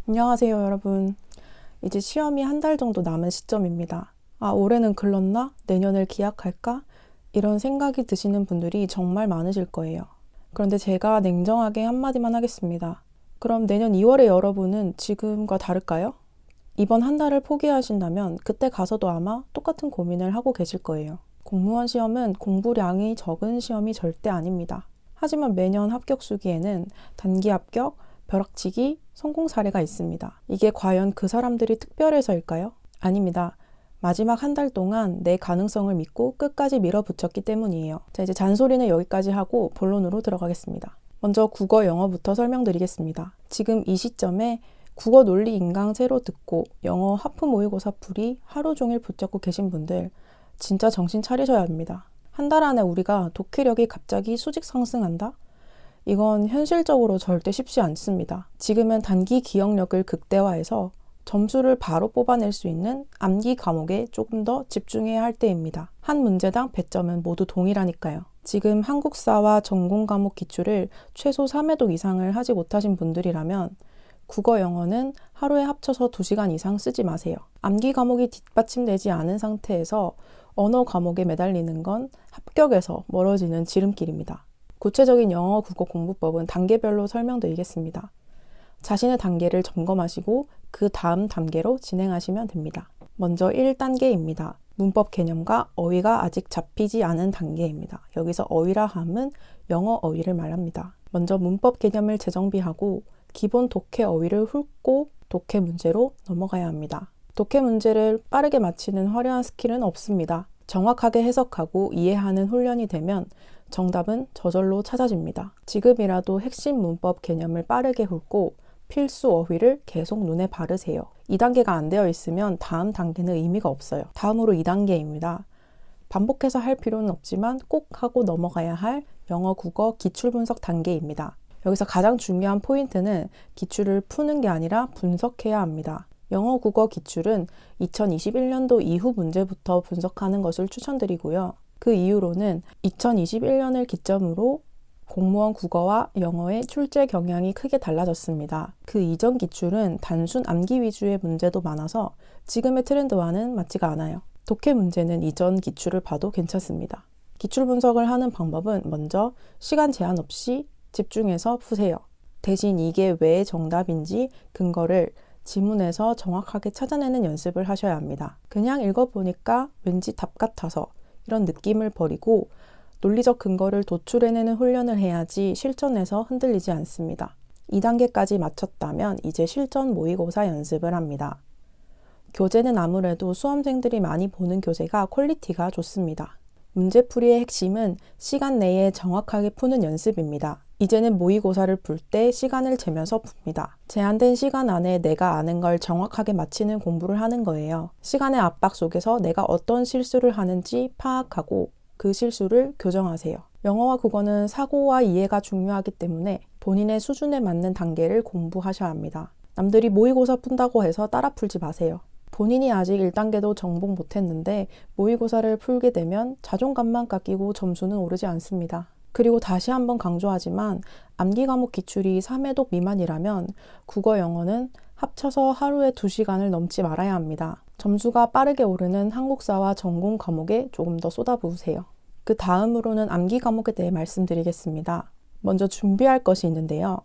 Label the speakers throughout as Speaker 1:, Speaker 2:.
Speaker 1: 안녕하세요, 여러분. 이제 시험이 한 달 정도 남은 시점입니다. 올해는 글렀나? 내년을 기약할까? 이런 생각이 드시는 분들이 정말 많으실 거예요. 그런데 제가 냉정하게 한마디만 하겠습니다. 그럼 내년 2월에 여러분은 지금과 다를까요? 이번 한 달을 포기하신다면 그때 가서도 아마 똑같은 고민을 하고 계실 거예요. 공무원 시험은 공부량이 적은 시험이 절대 아닙니다. 하지만 매년 합격 수기에는 단기 합격, 벼락치기, 성공 사례가 있습니다. 이게 과연 그 사람들이 특별해서일까요? 아닙니다. 마지막 한 달 동안 내 가능성을 믿고 끝까지 밀어붙였기 때문이에요. 자, 이제 잔소리는 여기까지 하고 본론으로 들어가겠습니다. 먼저 국어, 영어부터 설명드리겠습니다. 지금 이 시점에 국어 논리 인강제로 듣고 영어 하프 모의고사 풀이 하루 종일 붙잡고 계신 분들 진짜 정신 차리셔야 합니다. 한 달 안에 우리가 독해력이 갑자기 수직 상승한다? 이건 현실적으로 절대 쉽지 않습니다. 지금은 단기 기억력을 극대화해서 점수를 바로 뽑아낼 수 있는 암기 과목에 조금 더 집중해야 할 때입니다. 한 문제당 배점은 모두 동일하니까요. 지금 한국사와 전공 과목 기출을 최소 3회독 이상을 하지 못하신 분들이라면 국어, 영어는 하루에 합쳐서 2시간 이상 쓰지 마세요. 암기 과목이 뒷받침되지 않은 상태에서 언어 과목에 매달리는 건 합격에서 멀어지는 지름길입니다. 구체적인 영어, 국어 공부법은 단계별로 설명드리겠습니다. 자신의 단계를 점검하시고 그 다음 단계로 진행하시면 됩니다. 먼저 1단계입니다. 문법 개념과 어휘가 아직 잡히지 않은 단계입니다. 여기서 어휘라 함은 영어 어휘를 말합니다. 먼저 문법 개념을 재정비하고 기본 독해 어휘를 훑고 독해 문제로 넘어가야 합니다. 독해 문제를 빠르게 맞히는 화려한 스킬은 없습니다. 정확하게 해석하고 이해하는 훈련이 되면 정답은 저절로 찾아집니다. 지금이라도 핵심 문법 개념을 빠르게 훑고 필수 어휘를 계속 눈에 바르세요. 2단계가 안 되어 있으면 다음 단계는 의미가 없어요. 다음으로 2단계입니다. 반복해서 할 필요는 없지만 꼭 하고 넘어가야 할 영어, 국어 기출 분석 단계입니다. 여기서 가장 중요한 포인트는 기출을 푸는 게 아니라 분석해야 합니다. 영어, 국어 기출은 2021년도 이후 문제부터 분석하는 것을 추천드리고요. 그 이후로는 2021년을 기점으로 공무원 국어와 영어의 출제 경향이 크게 달라졌습니다. 그 이전 기출은 단순 암기 위주의 문제도 많아서 지금의 트렌드와는 맞지가 않아요. 독해 문제는 이전 기출을 봐도 괜찮습니다. 기출 분석을 하는 방법은 먼저 시간 제한 없이 집중해서 푸세요. 대신 이게 왜 정답인지 근거를 지문에서 정확하게 찾아내는 연습을 하셔야 합니다. 그냥 읽어보니까 왠지 답 같아서 이런 느낌을 버리고 논리적 근거를 도출해내는 훈련을 해야지 실전에서 흔들리지 않습니다. 2단계까지 마쳤다면 이제 실전 모의고사 연습을 합니다. 교재는 아무래도 수험생들이 많이 보는 교재가 퀄리티가 좋습니다. 문제풀이의 핵심은 시간 내에 정확하게 푸는 연습입니다. 이제는 모의고사를 풀 때 시간을 재면서 풉니다. 제한된 시간 안에 내가 아는 걸 정확하게 맞히는 공부를 하는 거예요. 시간의 압박 속에서 내가 어떤 실수를 하는지 파악하고 그 실수를 교정하세요. 영어와 국어는 사고와 이해가 중요하기 때문에 본인의 수준에 맞는 단계를 공부하셔야 합니다. 남들이 모의고사 푼다고 해서 따라 풀지 마세요. 본인이 아직 1단계도 정복 못했는데 모의고사를 풀게 되면 자존감만 깎이고 점수는 오르지 않습니다. 그리고 다시 한번 강조하지만 암기 과목 기출이 3회독 미만이라면 국어, 영어는 합쳐서 하루에 2시간을 넘지 말아야 합니다. 점수가 빠르게 오르는 한국사와 전공 과목에 조금 더 쏟아부으세요. 그 다음으로는 암기 과목에 대해 말씀드리겠습니다. 먼저 준비할 것이 있는데요.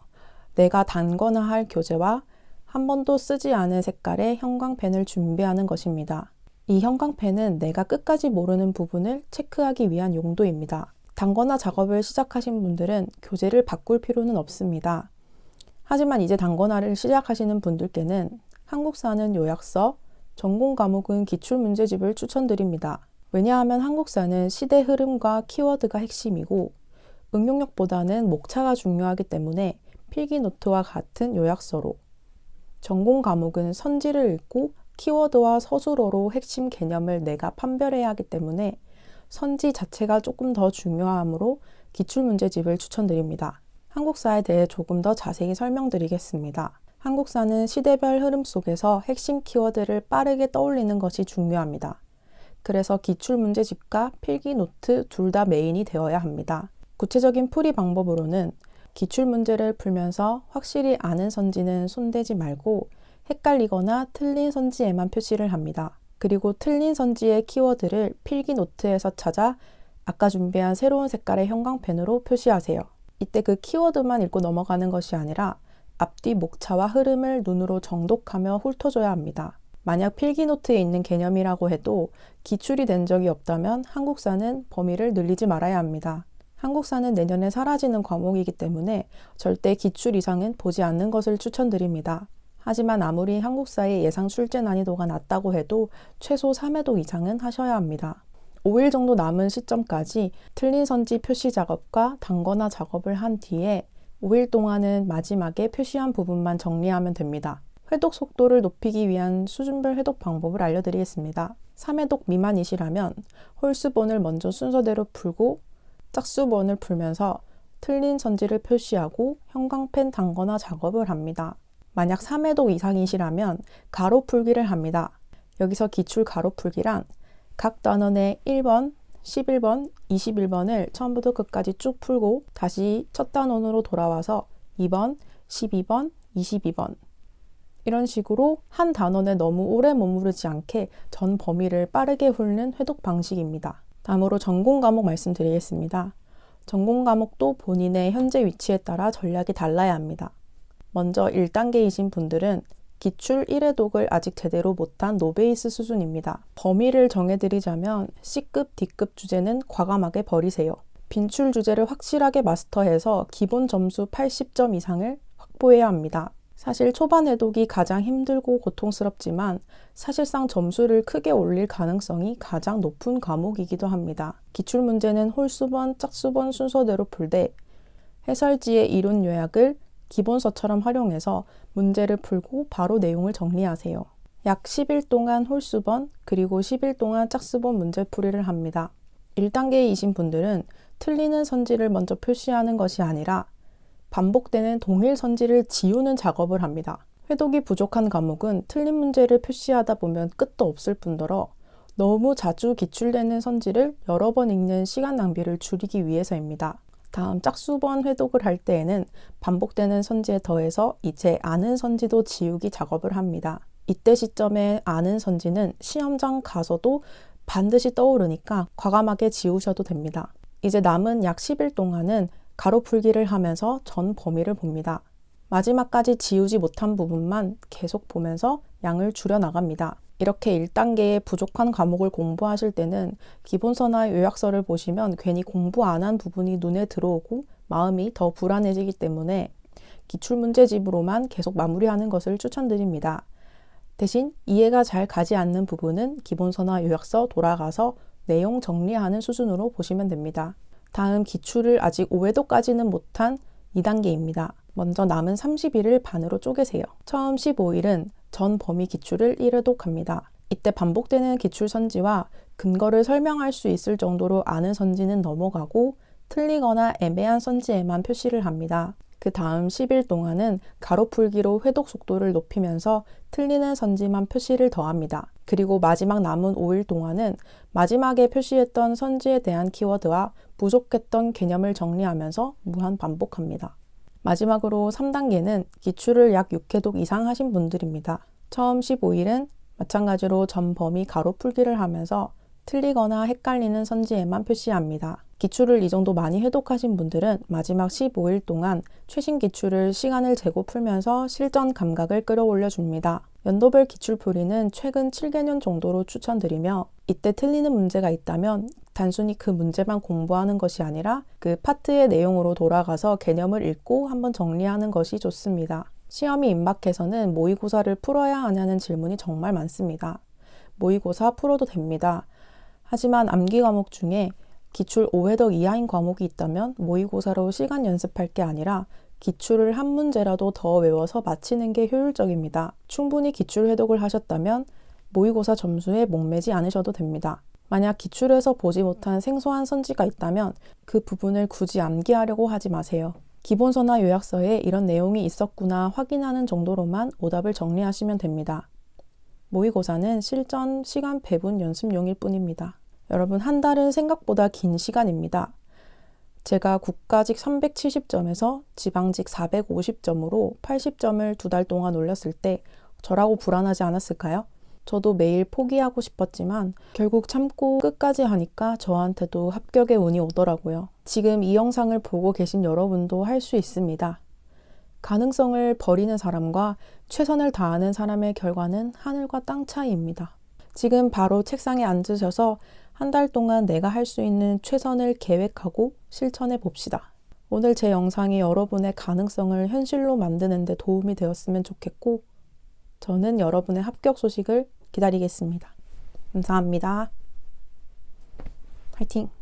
Speaker 1: 내가 단거나 할 교재와 한 번도 쓰지 않은 색깔의 형광펜을 준비하는 것입니다. 이 형광펜은 내가 끝까지 모르는 부분을 체크하기 위한 용도입니다. 단거나 작업을 시작하신 분들은 교재를 바꿀 필요는 없습니다. 하지만 이제 단거나를 시작하시는 분들께는 한국사는 요약서, 전공 과목은 기출문제집을 추천드립니다. 왜냐하면 한국사는 시대 흐름과 키워드가 핵심이고 응용력보다는 목차가 중요하기 때문에 필기노트와 같은 요약서로, 전공 과목은 선지를 읽고 키워드와 서술어로 핵심 개념을 내가 판별해야 하기 때문에 선지 자체가 조금 더 중요하므로 기출문제집을 추천드립니다. 한국사에 대해 조금 더 자세히 설명드리겠습니다. 한국사는 시대별 흐름 속에서 핵심 키워드를 빠르게 떠올리는 것이 중요합니다. 그래서 기출문제집과 필기노트 둘 다 메인이 되어야 합니다. 구체적인 풀이 방법으로는 기출문제를 풀면서 확실히 아는 선지는 손대지 말고 헷갈리거나 틀린 선지에만 표시를 합니다. 그리고 틀린 선지의 키워드를 필기 노트에서 찾아 아까 준비한 새로운 색깔의 형광펜으로 표시하세요. 이때 그 키워드만 읽고 넘어가는 것이 아니라 앞뒤 목차와 흐름을 눈으로 정독하며 훑어줘야 합니다. 만약 필기노트에 있는 개념이라고 해도 기출이 된 적이 없다면 한국사는 범위를 늘리지 말아야 합니다. 한국사는 내년에 사라지는 과목이기 때문에 절대 기출 이상은 보지 않는 것을 추천드립니다. 하지만 아무리 한국사의 예상 출제 난이도가 낮다고 해도 최소 3회독 이상은 하셔야 합니다. 5일 정도 남은 시점까지 틀린 선지 표시 작업과 단거나 작업을 한 뒤에 5일 동안은 마지막에 표시한 부분만 정리하면 됩니다. 회독 속도를 높이기 위한 수준별 회독 방법을 알려드리겠습니다. 3회독 미만이시라면 홀수본을 먼저 순서대로 풀고 짝수본을 풀면서 틀린 선지를 표시하고 형광펜 단거나 작업을 합니다. 만약 3회독 이상이시라면 가로 풀기를 합니다. 여기서 기출 가로 풀기란 각 단원의 1번, 11번, 21번을 처음부터 끝까지 쭉 풀고 다시 첫 단원으로 돌아와서 2번, 12번, 22번 이런 식으로 한 단원에 너무 오래 머무르지 않게 전 범위를 빠르게 훑는 회독 방식입니다. 다음으로 전공 과목 말씀드리겠습니다. 전공 과목도 본인의 현재 위치에 따라 전략이 달라야 합니다. 먼저 1단계이신 분들은 기출 1회독을 아직 제대로 못한 노베이스 수준입니다. 범위를 정해드리자면 C급, D급 주제는 과감하게 버리세요. 빈출 주제를 확실하게 마스터해서 기본 점수 80점 이상을 확보해야 합니다. 사실 초반 회독이 가장 힘들고 고통스럽지만 사실상 점수를 크게 올릴 가능성이 가장 높은 과목이기도 합니다. 기출문제는 홀수본, 짝수본 순서대로 풀되 해설지의 이론 요약을 기본서처럼 활용해서 문제를 풀고 바로 내용을 정리하세요. 약 10일 동안 홀수본 그리고 10일 동안 짝수본 문제풀이를 합니다. 1단계이신 분들은 틀리는 선지를 먼저 표시하는 것이 아니라 반복되는 동일 선지를 지우는 작업을 합니다. 회독이 부족한 과목은 틀린 문제를 표시하다 보면 끝도 없을 뿐더러 너무 자주 기출되는 선지를 여러 번 읽는 시간 낭비를 줄이기 위해서입니다. 다음 짝수본 회독을 할 때에는 반복되는 선지에 더해서 이제 아는 선지도 지우기 작업을 합니다. 이때 시점에 아는 선지는 시험장 가서도 반드시 떠오르니까 과감하게 지우셔도 됩니다. 이제 남은 약 10일 동안은 가로 풀기를 하면서 전 범위를 봅니다. 마지막까지 지우지 못한 부분만 계속 보면서 양을 줄여 나갑니다. 이렇게 1단계의 부족한 과목을 공부하실 때는 기본서나 요약서를 보시면 괜히 공부 안 한 부분이 눈에 들어오고 마음이 더 불안해지기 때문에 기출문제집으로만 계속 마무리하는 것을 추천드립니다. 대신 이해가 잘 가지 않는 부분은 기본서나 요약서 돌아가서 내용 정리하는 수준으로 보시면 됩니다. 다음 기출을 아직 5회독까지는 못한 2단계입니다. 먼저 남은 30일을 반으로 쪼개세요. 처음 15일은 전 범위 기출을 1회독합니다. 이때 반복되는 기출 선지와 근거를 설명할 수 있을 정도로 아는 선지는 넘어가고 틀리거나 애매한 선지에만 표시를 합니다. 그 다음 10일 동안은 가로풀기로 회독 속도를 높이면서 틀리는 선지만 표시를 더합니다. 그리고 마지막 남은 5일 동안은 마지막에 표시했던 선지에 대한 키워드와 부족했던 개념을 정리하면서 무한 반복합니다. 마지막으로 3단계는 기출을 약 6회독 이상 하신 분들입니다. 처음 15일은 마찬가지로 전 범위 가로 풀기를 하면서 틀리거나 헷갈리는 선지에만 표시합니다. 기출을 이 정도 많이 회독하신 분들은 마지막 15일 동안 최신 기출을 시간을 재고 풀면서 실전 감각을 끌어올려 줍니다. 연도별 기출풀이는 최근 7개년 정도로 추천드리며 이때 틀리는 문제가 있다면 단순히 그 문제만 공부하는 것이 아니라 그 파트의 내용으로 돌아가서 개념을 읽고 한번 정리하는 것이 좋습니다. 시험이 임박해서는 모의고사를 풀어야 하냐는 질문이 정말 많습니다. 모의고사 풀어도 됩니다. 하지만 암기 과목 중에 기출 5회독 이하인 과목이 있다면 모의고사로 시간 연습할 게 아니라 기출을 한 문제라도 더 외워서 마치는 게 효율적입니다. 충분히 기출 회독을 하셨다면 모의고사 점수에 목매지 않으셔도 됩니다. 만약 기출에서 보지 못한 생소한 선지가 있다면 그 부분을 굳이 암기하려고 하지 마세요. 기본서나 요약서에 이런 내용이 있었구나 확인하는 정도로만 오답을 정리하시면 됩니다. 모의고사는 실전 시간 배분 연습용일 뿐입니다. 여러분, 한 달은 생각보다 긴 시간입니다. 제가 국가직 370점에서 지방직 450점으로 80점을 2달 동안 올렸을 때 저라고 불안하지 않았을까요? 저도 매일 포기하고 싶었지만 결국 참고 끝까지 하니까 저한테도 합격의 운이 오더라고요. 지금 이 영상을 보고 계신 여러분도 할 수 있습니다. 가능성을 버리는 사람과 최선을 다하는 사람의 결과는 하늘과 땅 차이입니다. 지금 바로 책상에 앉으셔서 한 달 동안 내가 할 수 있는 최선을 계획하고 실천해 봅시다. 오늘 제 영상이 여러분의 가능성을 현실로 만드는 데 도움이 되었으면 좋겠고, 저는 여러분의 합격 소식을 기다리겠습니다. 감사합니다. 화이팅!